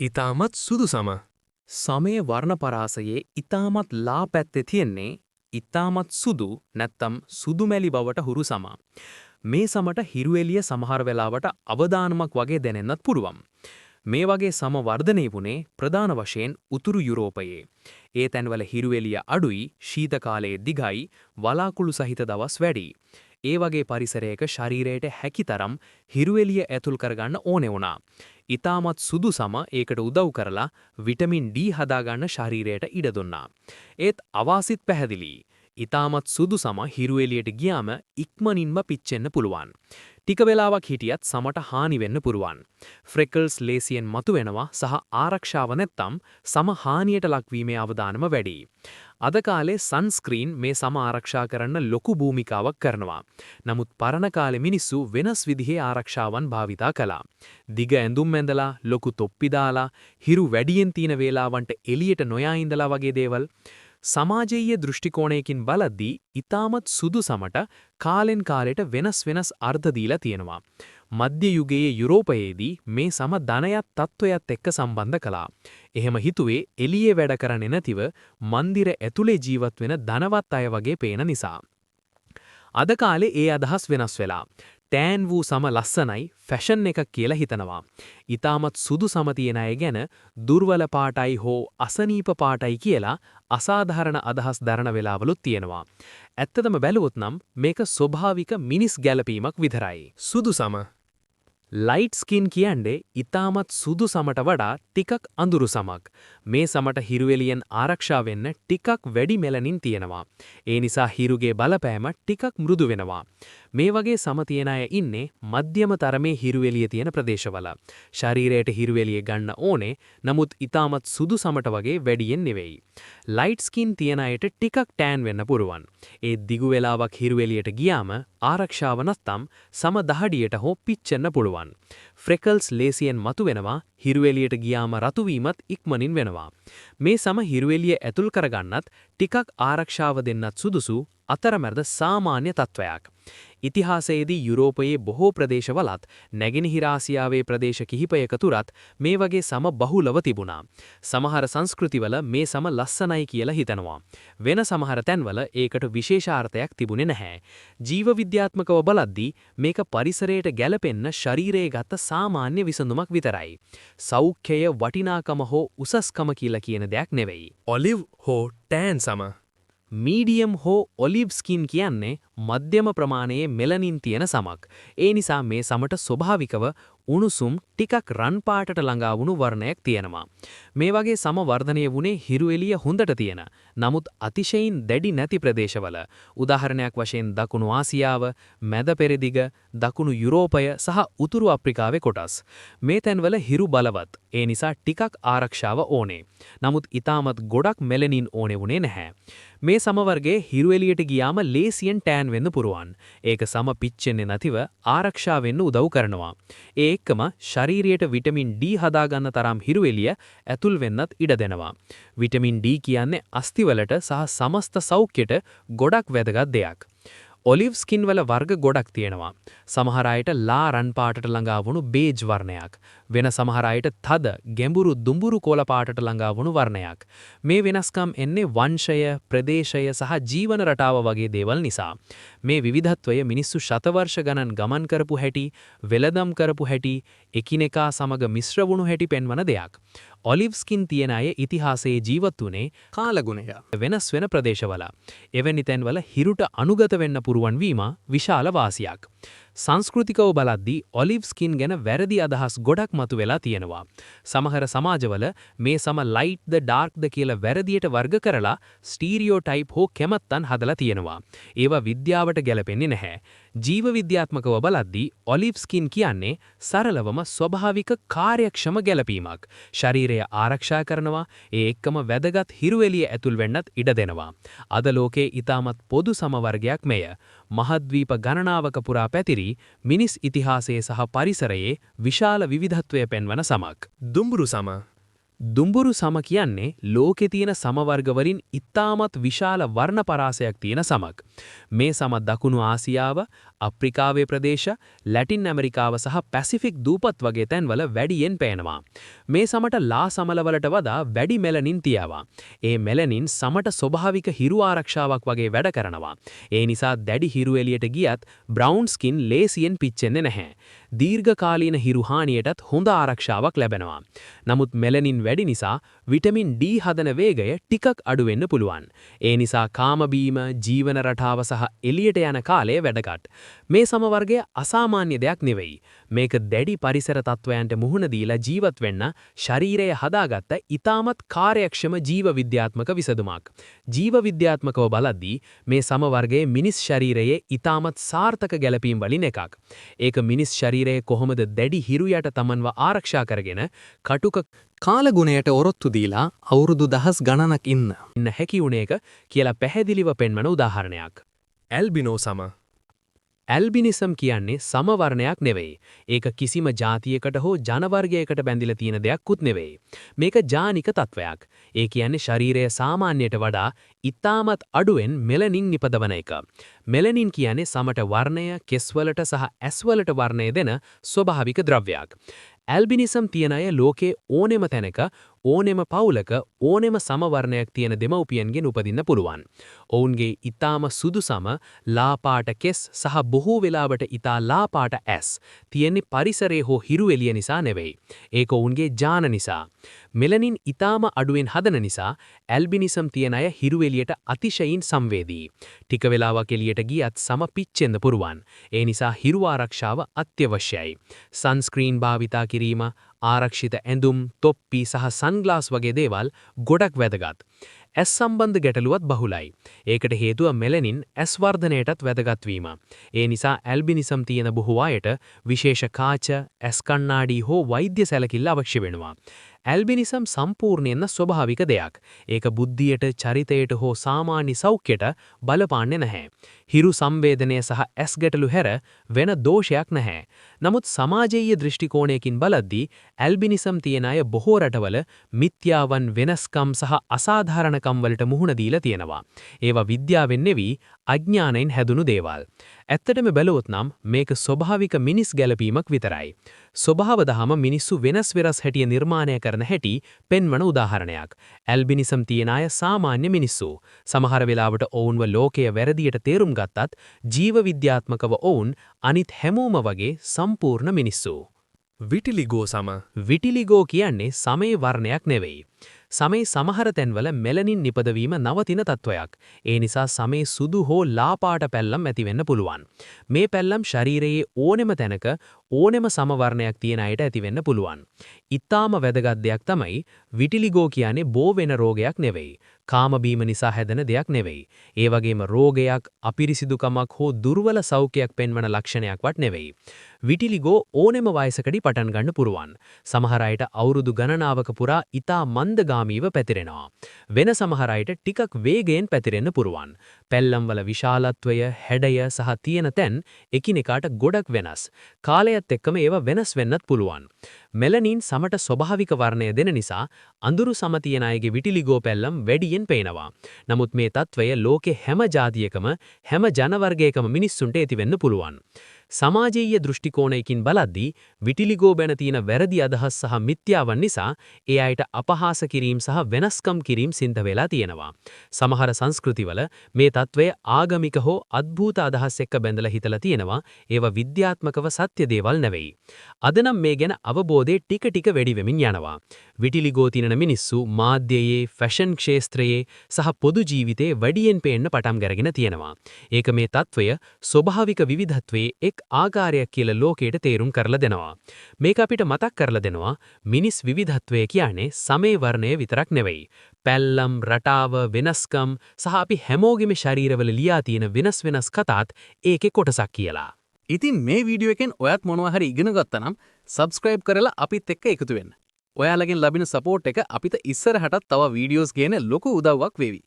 ඉතාමත් සුදු සම. සමය වර්ණ පරාසයේ ඉතාමත් ලා පැත්තේ තියෙන්නේ ඉතාමත් සුදු නැත්තම් සුදුමැලි බවට හුරු සමා. මේ සමට හිරුවෙලිය සමහර වෙලාවට අවදානමක් වගේ දැනෙන්නත් පුළුවන්. මේ වගේ සම වර්ධනය වුණේ ප්‍රධාන වශයෙන් උතුරු යුරෝපයේ. ඒ තැන්වල හිරුවෙලිය අඩුයි, ශීත කාලයේ දිගයි, වලාකුළු සහිත දවස් වැඩි. ඒ වගේ පරිසරයක ශරීරයට හැකිතරම් හිරුවෙලිය ඇතුල් කරගන්න ඕනේ වුණා. ඉතාමත් සුදු සම ඒකට උදව් කරලා විටමින් D හදාගන්න ශරීරයට ඉඩ දුන්නා. ඒත් අවාසිත් පැහැදිලි. ඉතාමත් සුදු සම හිරුවෙලියට ගියාම ඉක්මනින්ම පිච්චෙන්න පුළුවන්. ටික වෙලාවක් හිටියත් සමට හානි වෙන්න පුරුවන්. ෆ්‍රෙකල්ස් ලේසියෙන් මතුවෙනවා සහ ආරක්ෂාව නැත්තම් සම හානියට ලක්වීමේ අවදානම වැඩි. අද කාලේ සන්ස්ක්‍රීන් මේ සම ආරක්ෂා කරන්න ලොකු භූමිකාවක් කරනවා. නමුත් පරණ කාලේ මිනිස්සු වෙනස් විදිහේ ආරක්ෂාවන් භාවිතා කළා. දිග ඇඳුම් ඇඳලා, ලොකු තොප්පි දාලා, හිරු වැඩියෙන් තියෙන වේලාවන්ට එළියට නොයා ඉඳලා වගේ දේවල්. සමාජීය දෘෂ්ටිකෝණයකින් බලද්දී ඉතාමත් සුදු සමට කාලෙන් කාලෙට වෙනස් අර්ථ දීලා තියෙනවා. මධ්‍ය යුගයේ යුරෝපයේදී මේ සම ධනයත් තත්ත්වයත් එක්ක සම්බන්ධ කළා. එහෙම හිතුවේ එළියේ වැඩ කරන්නේ නැතිව මන්දිර ඇතුලේ ජීවත් වෙන ධනවත් අය වගේ පේන නිසා. අද කාලේ ඒ අදහස් වෙනස් වෙලා. ටෑන් වූ සම ලස්සනයි, ෆැෂන් එකක් කියලා හිතනවා. ඉතාමත් සුදු සම තියෙන අය ගැන දුර්වල පාටයි හෝ අසනීප පාටයි කියලා අසාධාරණ අදහස් දරන වෙලාවලුත් තියෙනවා. ඇත්තටම බැලුවොත් නම් මේක ස්වභාවික මිනිස් ගැලපීමක් විතරයි. සුදු සම. ලයිට් ස්කින් කියන්නේ ඉතාමත් සුදු සමට වඩා ටිකක් අඳුරු සමක්. මේ සමට හිරුවෙලියෙන් ආරක්ෂා වෙන්න ටිකක් වැඩි මෙලනින් තියෙනවා. ඒ නිසා හිරුගේ බලපෑම ටිකක් මෘදු වෙනවා. මේ වගේ සම තියෙන අය ඉන්නේ මධ්‍යම තරමේ හිරුවෙලිය තියෙන ප්‍රදේශවල. ශරීරයට හිරුවෙලිය ගන්න ඕනේ, නමුත් ඉතාමත් සුදු සමට වගේ වැඩියෙන් නෙවෙයි. ලයිට් ස්කින් තියෙන අයට ටිකක් ටෑන් වෙන්න පුරුවන්. ඒ දිගු වෙලාවක් හිරුවෙලියට ගියාම ආරක්ෂාව නැත්තම් සම දහඩියට හෝ පිච්චෙන්න පුළුවන්. ෆ්‍රෙකල්ස් ලේසියෙන් මතුවෙනවා, හිරුවෙලියට ගියාම රතුවීමත් ඉක්මනින් වෙනවා. මේ සම හිරුවෙලිය ඇතුල් කරගන්නත් ටිකක් ආරක්ෂාව දෙන්නත් සුදුසු අතරමැද සාමාන්‍ය තත්ත්වයක්. ඉතිහාසයේදී යුරෝපයේ බොහෝ ප්‍රදේශවලත් නැගෙනහිර ආසියාවේ ප්‍රදේශ කිහිපයක තුරත් මේ වගේ සම බහුලව තිබුණා. සමහර සංස්කෘතිවල මේ සම ලස්සනයි කියලා හිතනවා. වෙන සමහර තැන්වල ඒකට විශේෂාර්ථයක් තිබුණේ නැහැ. ජීව විද්‍යාත්මකව බලද්දී මේක පරිසරයට ගැලපෙන්න ශරීරයේ ගත සාමාන්‍ය විසඳුමක් විතරයි. සෞඛ්‍යය, වටිනාකම හෝ උසස්කම කියලා කියන දෙයක් නෙවෙයි. ඔලිව් හෝ ටෑන් සම. මීඩියම් හෝ ඔලිව් ස්කින් කියන්නේ මධ්‍යම ප්‍රමාණයේ මෙලනින් තියෙන සමක්. ඒ නිසා මේ සමට ස්වභාවිකව උණුසුම් ටිකක් රන් පාටට ළඟා වුණු වර්ණයක් තියෙනවා. මේ වගේ සම වර්ධනය වුණේ හිරුවෙලිය හොඳට තියෙන, නමුත් අතිශයින් දැඩි නැති ප්‍රදේශවල. උදාහරණයක් වශයෙන් දකුණු ආසියාව, මැද පෙරදිග, දකුණු යුරෝපය සහ උතුරු අප්‍රිකාවේ කොටස්. මේ තැන්වල හිරු බලවත්. ඒ නිසා ටිකක් ආරක්ෂාව ඕනේ. නමුත් ඊටමත් ගොඩක් මෙලනින් ඕනේ වුණේ නැහැ. මේ සමවර්ගයේ හිරුවෙලියට ගියාම ලේසියෙන් ටෑන් වෙන්න පුරුවන්. ඒක සම පිච්චෙන්නේ නැතිව ආරක්ෂා වෙන්න උදව් කරනවා. ඒ එක්කම ශරීරයට විටමින් D හදාගන්න තරම් හිරුවෙලිය ඇතුල් වෙන්නත් ඉඩ දෙනවා. විටමින් D කියන්නේ අස්තිවලට සහ සමස්ත සෞඛ්‍යයට ගොඩක් වැදගත් දෙයක්. ඔලිව් ස්කින් වල වර්ග ගොඩක් තියෙනවා. සමහර අයට ලා රන් පාටට ළඟා වුණු බේජ් වර්ණයක්. වෙන සමහර අයට තද, ගැඹුරු දුඹුරු කොළ පාටට ළඟා වුණු වර්ණයක්. මේ වෙනස්කම් එන්නේ වංශය, ප්‍රදේශය සහ ජීවන රටාව වගේ දේවල් නිසා. මේ විවිධත්වය මිනිස්සු ශතවර්ෂ ගණන් ගමන් කරපු හැටි, වෙළඳම් කරපු හැටි, එකිනෙකා සමග මිශ්‍ර වුණු හැටි පෙන්වන දෙයක්. ඔලිව් ස්කින් තියෙන අය ඉතිහාසයේ ජීවත් වුණේ කාලගුණය වෙනස් වෙන ප්‍රදේශවල. එවැනි තැන්වල හිරුට අනුගත වෙන්න පුරුවන් වීම විශාල වාසියක්. සංස්කෘතිකව බලද්දී ඔලිව් ස්කින් ගැන වැරදි අදහස් ගොඩක් මතුවෙලා තියෙනවා. සමහර සමාජවල මේ සම ලයිට්ද ඩාර්ක්ද කියලා වැරදියට වර්ග කරලා ස්ටීරියෝටයිප් හෝ කැමැත්තන් හදලා තියෙනවා. ඒවා විද්‍යාවට ගැලපෙන්නේ නැහැ. ජීව විද්‍යාත්මකව බලද්දී ඔලිව් ස්කින් කියන්නේ සරලවම ස්වභාවික කාර්යක්ෂම ගැලපීමක්. ශරීරය ආරක්ෂා කරනවා, ඒ එක්කම වැදගත් හිරුවෙලිය ඇතුල් වෙන්නත් ඉඩ දෙනවා. අද ලෝකයේ ඊටමත් පොදු සමවර්ගයක් මෙය. මහද්වීප ගණනාවක පුරා පැතිරි මිනිස් ඉතිහාසයේ සහ පරිසරයේ විශාල විවිධත්වය පෙන්වන සමක්. දුඹුරු සම. දුඹුරු සම කියන්නේ ලෝකේ තියෙන සමවර්ගවලින් ඉතාමත් විශාල වර්ණ පරාසයක් තියෙන සමක්. මේ සම දකුණු ආසියාව, අප්‍රිකාවේ ප්‍රදේශ, ලැටින් ඇමරිකාව සහ පැසිෆික් දූපත් වගේ තැන්වල වැඩියෙන් පේනවා. මේ සමට ලා සමලවලට වඩා වැඩි මෙලනින් තියාවා. ඒ මෙලනින් සමට ස්වභාවික හිරු ආරක්ෂාවක් වගේ වැඩ කරනවා. ඒ නිසා දැඩි හිරු එළියට ගියත් බ්‍රවුන් ස්කින් ලේසියෙන් පිච්චෙන්නේ නැහැ. දීර්ඝකාලීන හිරු හානියටත් හොඳ ආරක්ෂාවක් ලැබෙනවා. නමුත් මෙලනින් වැඩි නිසා විටමින් D හදන වේගය ටිකක් අඩු වෙන්න පුළුවන්. ඒ නිසා කාමබීම, ජීවන රටාව සහ එළියට යන කාලය වැදගත්. මේ සමවර්ගය අසාමාන්‍ය දෙයක් නෙවෙයි. මේක දැඩි පරිසර තත්වයන්ට මුහුණ දීලා ජීවත් වෙන්න ශරීරය හදාගත්ත ඉතාමත් කාර්යක්ෂම ජීව විද්‍යාත්මක විසඳුමක්. ජීව විද්‍යාත්මකව බලද්දී මේ සමවර්ගයේ මිනිස් ශරීරයේ ඉතාමත් සාර්ථක ගැලපීම් වලින් එකක්. ඒක මිනිස් ශරීරයේ කොහොමද දැඩි හිරු යට තමන්ව ආරක්ෂා කරගෙන කටුක කාලගුණයට ඔරොත්තු දීලා අවුරුදු දහස් ගණනක් ඉන්න හැකි වුණ එක කියලා පැහැදිලිව පෙන්වන උදාහරණයක්. ඇල්බිනෝ සම. ඇල්බිනිසම් කියන්නේ සමවර්ණයක් නෙවෙයි. ඒක කිසිම ජාතියකට හෝ ජනවර්ගයකට බැඳිලා තියෙන දෙයක්කුත් නෙවෙයි. මේක ජානික තත්වයක්. ඒ කියන්නේ ශරීරයේ සාමාන්‍යයට වඩා ඉතාමත් අඩුවෙන් මෙලනින් නිපදවන එක. මෙලනින් කියන්නේ සමට වර්ණය, කෙස්වලට සහ ඇස්වලට වර්ණය දෙන ස්වභාවික ද්‍රව්‍යයක්. ඇල්බිනිසම් තියන අය ලෝකේ ඕනෙම තැනක, ඕනෙම පවුලක, ඕනෙම සමවර්ණයක් තියෙන දෙමව්පියන්ගෙන් උපදින්න පුළුවන්. ඔවුන්ගේ ඉතාම සුදු සම, ලාපාට කෙස් සහ බොහෝ වෙලාවට ඉතා ලාපාට ඇස් තියෙන්නේ පරිසරයේ හෝ හිරු එළිය නිසා නෙවෙයි. ඒක ඔවුන්ගේ ජාන නිසා. මෙලනින් ඉතාම අඩුවෙන් හදන නිසා ඇල්බිනිසම් තියන අය හිරු එළියට අතිශයින් සංවේදී. ටික වෙලාවක් එළියට ගියත් සම පිච්චෙන්න පුරුවන්. ඒ නිසා හිරු ආරක්ෂාව අත්‍යවශ්‍යයි. සන්ස්ක්‍රීන් භාවිතා කිරීම, ආරක්ෂිත ඇඳුම්, තොප්පි සහ සන්ග්ලාස් වගේ දේවල් ගොඩක් වැදගත්. ඇස් සම්බන්ධ ගැටලුවත් බහුලයි. ඒකට හේතුව මෙලනින් ඇස් වර්ධනයටත් වැදගත් වීම. ඒ නිසා ඇල්බිනිසම් තියෙන බොහෝ අයට විශේෂ කාච, ඇස් කණ්ණාඩි හෝ වෛද්‍ය සැලකිල්ල අවශ්‍ය වෙනවා. ඇල්බිනිසම් සම්පූර්ණයෙන්ම ස්වභාවික දෙයක්. ඒක බුද්ධියට, චරිතයට හෝ සාමාන්‍ය සෞඛ්‍යයට බලපාන්නේ නැහැ. හිරු සංවේදනය සහ ඇස් ගැටලු හැර වෙන දෝෂයක් නැහැ. නමුත් සමාජීය දෘෂ්ටිකෝණයකින් බලද්දී ඇල්බිනිසම් තියෙන අය බොහෝ රටවල මිත්‍යාවන්, වෙනස්කම් සහ අසාධාරණකම් වලට මුහුණ දීලා තියෙනවා. ඒවා විද්‍යාවෙන් නෙවී අඥානයෙන් හැදුණු දේවල්. ඇත්තටම බැලුවොත් නම් මේක ස්වභාවික මිනිස් ගැලපීමක් විතරයි. ස්වභාව දහම මිනිස්සු වෙනස් හැටිය නිර්මාණය කරන හැටි පෙන්වන උදාහරණයක්. ඇල්බිනිසම් තියෙන අය සාමාන්‍ය මිනිස්සු. සමහර වෙලාවට ඔවුන්ව ලෝකය වැරදියට තේරුම් ගත්තත් ජීව විද්‍යාත්මකව ඔවුන් අනිත් හැමෝම වගේ සම්පූර්ණ මිනිස්සු. විටිලිගෝ සම. විටිලිගෝ කියන්නේ සමේ වර්ණයක් නෙවෙයි. සමේ සමහර තැන්වල මෙලනින් නිපදවීම නවතින තත්වයක්. ඒ නිසා සමේ සුදු හෝ ලාපාට පැල්ලම් ඇතිවෙන්න පුළුවන්. මේ පැල්ලම් ශරීරයේ ඕනෙම තැනක ඕනෙම සමවර්ණයක් තියෙන අයට ඇතිවෙන්න පුළුවන්. ඉතාම වැදගත් දෙයක් තමයි විටිලිගෝ කියන්නේ බෝ වෙන රෝගයක් නෙවෙයි. කාමබීම නිසා හැදෙන දෙයක් නෙවෙයි. ඒ වගේම රෝගයක්, අපිරිසිදුකමක් හෝ දුර්වල සෞඛ්‍යයක් පෙන්වන ලක්ෂණයක්වත් නෙවෙයි. විටිලිගෝ ඕනෙම වයසකදී පටන් ගන්න පුරුවන්. සමහර අයට අවුරුදු ගණනාවක පුරා ඉතා මන්දගාමීව පැතිරෙනවා. වෙන සමහර අයට ටිකක් වේගයෙන් පැතිරෙන්න පුරුවන්. පැල්ලම්වල විශාලත්වය, හැඩය සහ තියෙන තැන් එකිනෙකාට ගොඩක් වෙනස්. කාලයත් එක්කම ඒවා වෙනස් වෙන්නත් පුළුවන්. මෙලනින් සමට ස්වභාවික වර්ණය දෙන නිසා අඳුරු සම තියෙන අයගේ විටිලිගෝ පැල්ලම් වැඩියෙන් පේනවා. නමුත් මේ තත්වය ලෝකේ හැම ජාතියකම, හැම ජනවර්ගයකම මිනිස්සුන්ට ඇතිවෙන්න පුළුවන්. සමාජීය දෘෂ්ටිකෝණයකින් බලද්දී විටිලිගෝ ගැන තියෙන වැරදි අදහස් සහ මිත්‍යාවන් නිසා ඒ අයට අපහාස කිරීම සහ වෙනස්කම් කිරීම සිද්ධ වෙලා තියෙනවා. සමහර සංස්කෘතිවල මේ තත්වය ආගමික හෝ අද්භූත අදහස් එක්ක බැඳලා හිතලා තියෙනවා. ඒවා විද්‍යාත්මකව සත්‍ය දේවල් නෙවෙයි. අද නම් මේ ගැන අවබෝධය ටික ටික වැඩි වෙමින් යනවා. විටිලිගෝ තියෙන මිනිස්සු මාධ්‍යයේ, ෆැෂන් ක්ෂේත්‍රයේ සහ පොදු ජීවිතයේ වැඩියෙන් පේන්න පටන් ගන්න තියෙනවා. ඒක මේ තත්වය ස්වභාවික විවිධත්වයේ එක් ආකාරයක් කියලා ලෝකයට තේරුම් කරලා දෙනවා. මේක අපිට මතක් කරලා දෙනවා මිනිස් විවිධත්වය කියන්නේ සමේ වර්ණය විතරක් නෙවෙයි. පැල්ලම්, රටාව, වෙනස්කම් සහ අපි හැමෝගෙම ශරීරවල ලියා තියෙන වෙනස් කතාත් ඒකේ කොටසක් කියලා. ඉතින් මේ වීඩියෝ එකෙන් ඔයත් මොනවා හරි ඉගෙන ගත්තා නම් subscribe කරලා අපිත් එක්ක එකතු වෙන්න. ඔයාලගෙන් ලැබෙන support එක අපිට ඉස්සරහටත් තව වීඩියෝස් ගේන ලොකු උදව්වක් වේවි.